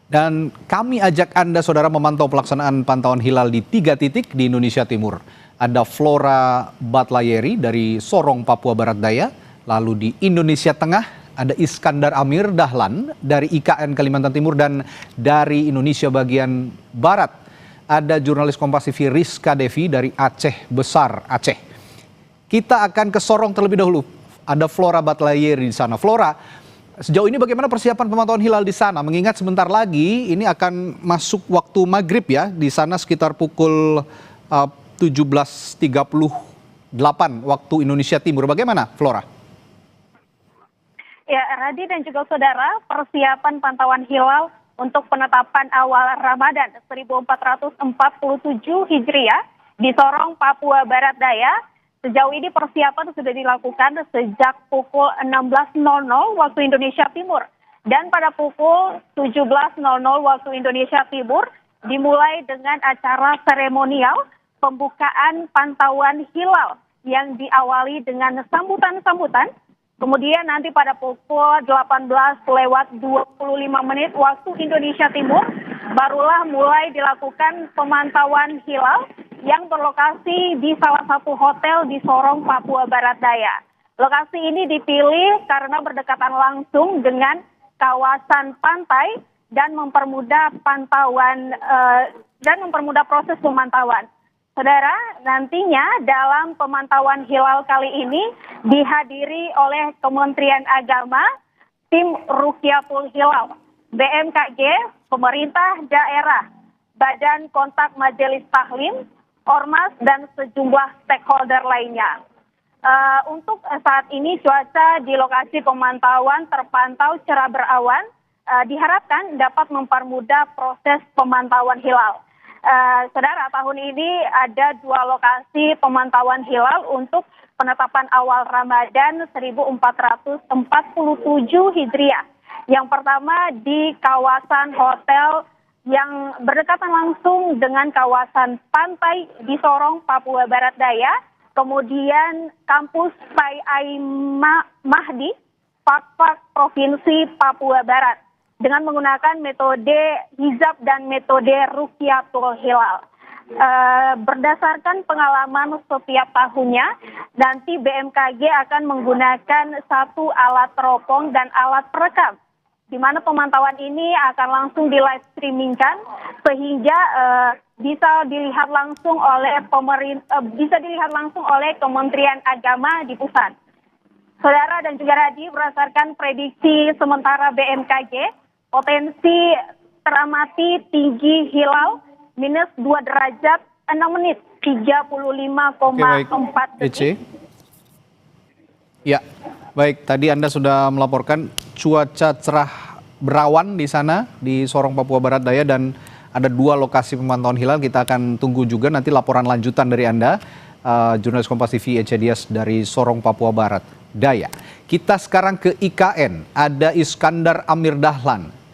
Dan kami ajak Anda, saudara, memantau pelaksanaan pantauan hilal di 3 titik di Indonesia Timur. Ada Flora Batlayeri dari Sorong, Papua Barat Daya. Lalu di Indonesia Tengah ada Iskandar Amir Dahlan dari IKN Kalimantan Timur. Dan dari Indonesia bagian Barat ada jurnalis Kompas TV Rizka Devi dari Aceh Besar, Aceh. Kita akan ke Sorong terlebih dahulu. Ada Flora Batlayeri di sana. Flora, sejauh ini bagaimana persiapan pemantauan hilal di sana? Mengingat sebentar lagi ini akan masuk waktu maghrib ya, di sana sekitar pukul 17.38 waktu Indonesia Timur. Bagaimana, Flora? Ya, Radi dan juga saudara, persiapan pantauan hilal untuk penetapan awal Ramadan 1447 Hijriah di Sorong, Papua Barat Daya. Sejauh ini persiapan sudah dilakukan sejak pukul 16.00 waktu Indonesia Timur. Dan pada pukul 17.00 waktu Indonesia Timur dimulai dengan acara seremonial pembukaan pantauan hilal yang diawali dengan sambutan-sambutan. Kemudian nanti pada pukul 18:25 waktu Indonesia Timur barulah mulai dilakukan pemantauan hilal yang berlokasi di salah satu hotel di Sorong, Papua Barat Daya. Lokasi ini dipilih karena berdekatan langsung dengan kawasan pantai dan mempermudah proses pemantauan. Saudara, nantinya dalam pemantauan hilal kali ini dihadiri oleh Kementerian Agama, tim Rukyatul Hilal, BMKG, pemerintah daerah, Badan Kontak Majelis Taklim, Ormas, dan sejumlah stakeholder lainnya. Untuk saat ini cuaca di lokasi pemantauan terpantau cerah berawan, diharapkan dapat mempermudah proses pemantauan hilal. Saudara, tahun ini ada 2 lokasi pemantauan hilal untuk penetapan awal Ramadan 1447 Hijriah. Yang pertama di kawasan hotel yang berdekatan langsung dengan kawasan pantai di Sorong, Papua Barat Daya, kemudian kampus Tai Mahdi, Pakpak Provinsi Papua Barat, dengan menggunakan metode hijab dan metode Rukyatul Hilal. Berdasarkan pengalaman setiap tahunnya, nanti BMKG akan menggunakan 1 alat teropong dan alat perekam, di mana pemantauan ini akan langsung di live streamingkan sehingga bisa dilihat langsung oleh Kementerian Agama di pusat. Saudara dan juga Radi, berdasarkan prediksi sementara BMKG, potensi teramati tinggi hilal minus 2 derajat 6 menit 35,4 detik. Ya, baik. Tadi Anda sudah melaporkan cuaca cerah berawan di sana, di Sorong, Papua Barat Daya, dan ada 2 lokasi pemantauan hilal. Kita akan tunggu juga nanti laporan lanjutan dari Anda, jurnalis Kompas TV Ece Dias dari Sorong, Papua Barat Daya. Kita sekarang ke IKN, ada Iskandar Amir Dahlan.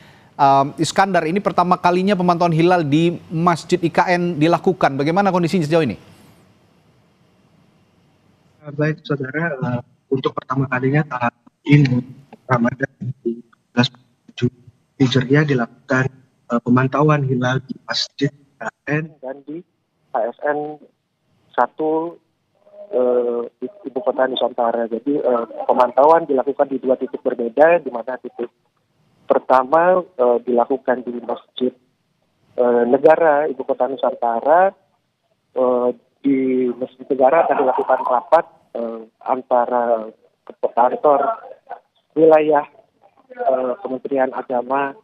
Iskandar, ini pertama kalinya pemantauan hilal di Masjid IKN dilakukan. Bagaimana kondisinya sejauh ini? Baik, saudara. Untuk pertama kalinya tahun ini Ramadan 1447 Hijriah dilakukan pemantauan hilal di Masjid IKN dan di ASN 1 Ibu Kota Nusantara. Jadi pemantauan dilakukan di 2 titik berbeda, di mana titik pertama dilakukan di Masjid Negara Ibu Kota Nusantara. Di Masjid Negara akan dilakukan rapat antara kantor wilayah Kementerian Agama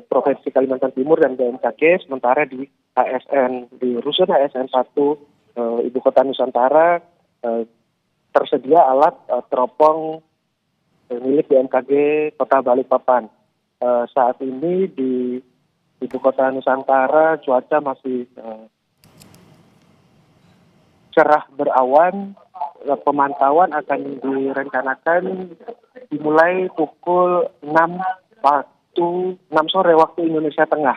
Provinsi Kalimantan Timur dan BMKG, sementara di rusun ASN 1 Ibu Kota Nusantara tersedia alat teropong milik BMKG Kota Balikpapan. Saat ini di Ibu Kota Nusantara cuaca masih cerah berawan. Pemantauan akan direncanakan dimulai pukul 6 sore waktu Indonesia Tengah.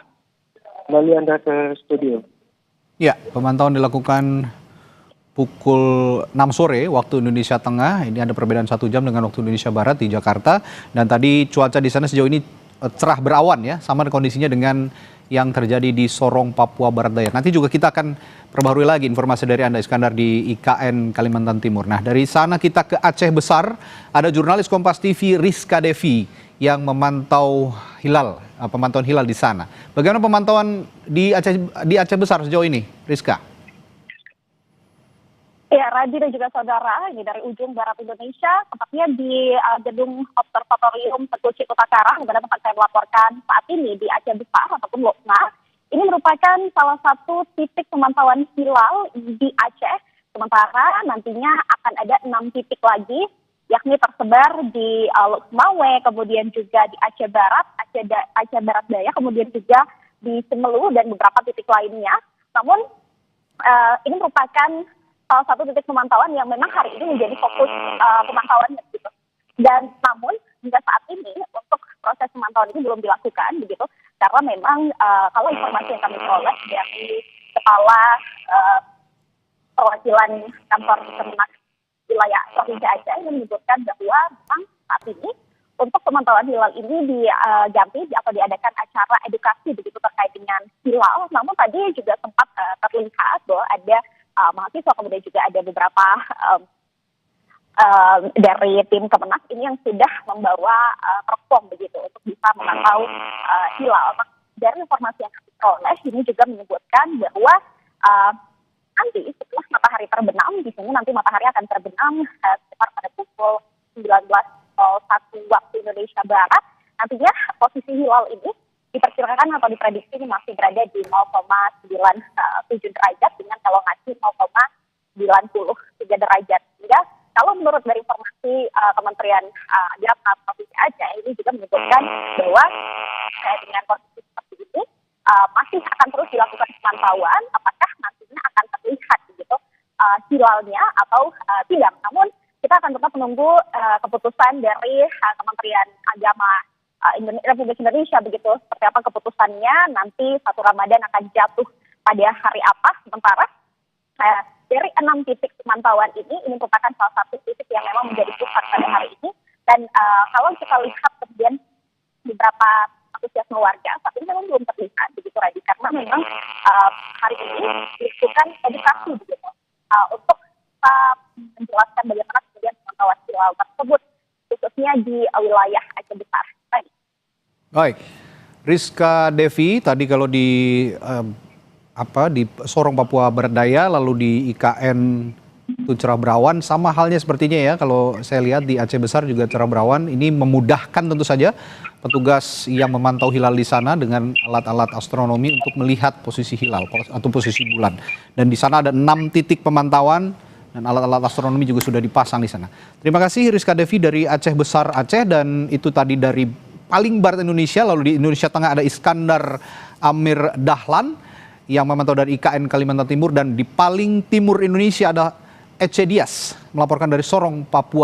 Kembali Anda ke studio. Ya, pemantauan dilakukan pukul 6 sore waktu Indonesia Tengah. Ini ada perbedaan 1 jam dengan waktu Indonesia Barat di Jakarta. Dan tadi cuaca di sana sejauh ini cerah berawan ya, sama kondisinya dengan yang terjadi di Sorong, Papua Barat Daya. Nanti juga kita akan perbaharui lagi informasi dari Anda Iskandar di IKN Kalimantan Timur. Nah, dari sana kita ke Aceh Besar, ada jurnalis Kompas TV Rizka Devi yang memantau pemantauan hilal di sana. Bagaimana pemantauan di Aceh Besar sejauh ini, Rizka? Ya, Radi dan juga saudara, ini dari ujung barat Indonesia, tepatnya di gedung Observatorium Teguh Cikuta Karang, di mana tempat saya melaporkan saat ini di Aceh Besar ataupun Lokma. Ini merupakan salah satu titik pemantauan hilal di Aceh. Sementara nantinya akan ada 6 titik lagi, yakni tersebar di Lokmawe, kemudian juga di Aceh Barat, Aceh Barat Daya, kemudian juga di Semelu dan beberapa titik lainnya. Namun ini merupakan salah satu titik pemantauan yang memang hari ini menjadi fokus pemantauan begitu. Dan namun hingga saat ini untuk proses pemantauan ini belum dilakukan begitu, karena memang kalau informasi yang kami peroleh dari kepala perwakilan kantor Kemenak wilayah Provinsi Aceh ini menyebutkan bahwa memang saat ini untuk pemantauan hilal ini diganti atau diadakan acara edukasi begitu terkait dengan hilal. Namun tadi juga sempat terlihat bahwa ada mahasiswa, kemudian juga ada beberapa dari tim Kemenak ini yang sudah membawa teropong begitu untuk bisa memantau hilal. Dari informasi yang kami peroleh ini juga menyebutkan bahwa nanti setelah matahari terbenam, di sini nanti matahari akan terbenam sekitar pada pukul 19.01 waktu Indonesia Barat. Nantinya posisi hilal ini diperkirakan atau diprediksi ini masih berada di 0,97 derajat dengan elongasi 0,93 derajat. Sehingga kalau menurut dari informasi Kementerian Agama Provinsi Aceh ini juga menyebutkan bahwa dengan kondisi seperti ini masih akan terus dilakukan pemantauan apakah nantinya akan terlihat begitu hilalnya atau tidak. Namun kita akan tetap menunggu keputusan dari Kementerian Agama Republik Indonesia begitu, seperti apa keputusannya nanti 1 Ramadan akan jatuh pada hari apa. Sementara dari 6 titik pemantauan ini merupakan salah satu titik yang memang menjadi pusat pada hari ini. Dan kalau kita lihat kemudian beberapa antusiasme warga saat ini memang belum terlihat begitu, Radi, karena memang hari ini dilakukan edukasi begitu untuk menjelaskan bagaimana kemudian pemantauan hilal tersebut khususnya di wilayah Aceh Besar. Baik, Rizka Devi tadi kalau di Sorong Papua Barat Daya, lalu di IKN itu cerah berawan, sama halnya sepertinya ya kalau saya lihat di Aceh Besar juga cerah berawan. Ini memudahkan tentu saja petugas yang memantau hilal di sana dengan alat-alat astronomi untuk melihat posisi hilal atau posisi bulan. Dan di sana ada 6 titik pemantauan dan alat-alat astronomi juga sudah dipasang di sana. Terima kasih Rizka Devi dari Aceh Besar Aceh, dan itu tadi dari paling barat Indonesia. Lalu di Indonesia Tengah ada Iskandar Amir Dahlan yang memantau dari IKN Kalimantan Timur, dan di paling timur Indonesia ada Ece Dias melaporkan dari Sorong, Papua